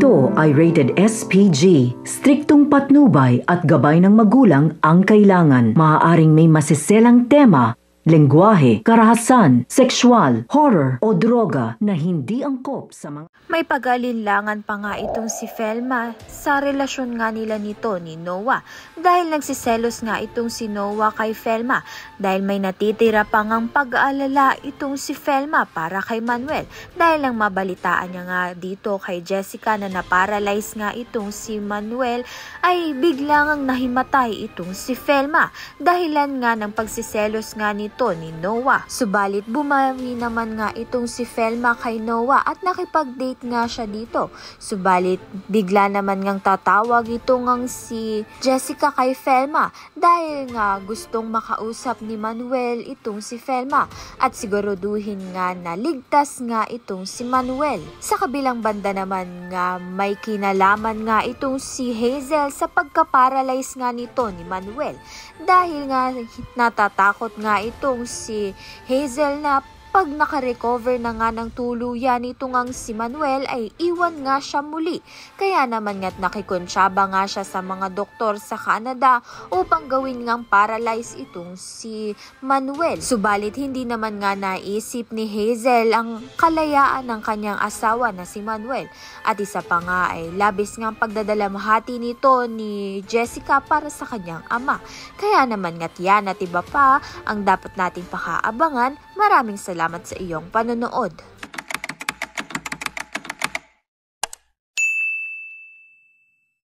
Ito ay rated SPG. Striktong patnubay at gabay ng magulang ang kailangan. Maaaring may masiselang tema, lengguwahe, karahasan, sexual, horror o droga na hindi angkop sa mga... May pag-alinlangan pa nga itong si Velma sa relasyon nga nila nito ni Noah dahil nagsiselos nga itong si Noah kay Velma dahil may natitira pa ngang pag-aalala itong si Velma para kay Manuel dahil lang mabalitaan niya nga dito kay Jessica na naparalyze nga itong si Manuel ay biglang nahimatay itong si Velma dahilan nga ng pagsiselos nga nito ni Noah. Subalit bumawi naman nga itong si Velma kay Noah at nakipag-date nga siya dito. Subalit bigla naman ngang tatawag ito ngang si Jessica kay Velma dahil nga gustong makausap ni Manuel itong si Velma at siguraduhin nga na ligtas nga itong si Manuel. Sa kabilang banda naman nga may kinalaman nga itong si Hazel sa pagka-paralyze nga nito ni Manuel dahil nga natatakot nga itong si Hazel na pag nakarecover na nga ng tuluyan nito ngang si Manuel ay iwan nga siya muli. Kaya naman nga't nakikonsyaba nga siya sa mga doktor sa Canada upang gawin ngang paralyze itong si Manuel. Subalit hindi naman nga naisip ni Hazel ang kalayaan ng kanyang asawa na si Manuel. At isa pa nga ay labis ngang pagdadalamhati nito ni Jessica para sa kanyang ama. Kaya naman nga't yan at iba pa ang dapat nating pakaabangan. Maraming salamat sa iyong panonood.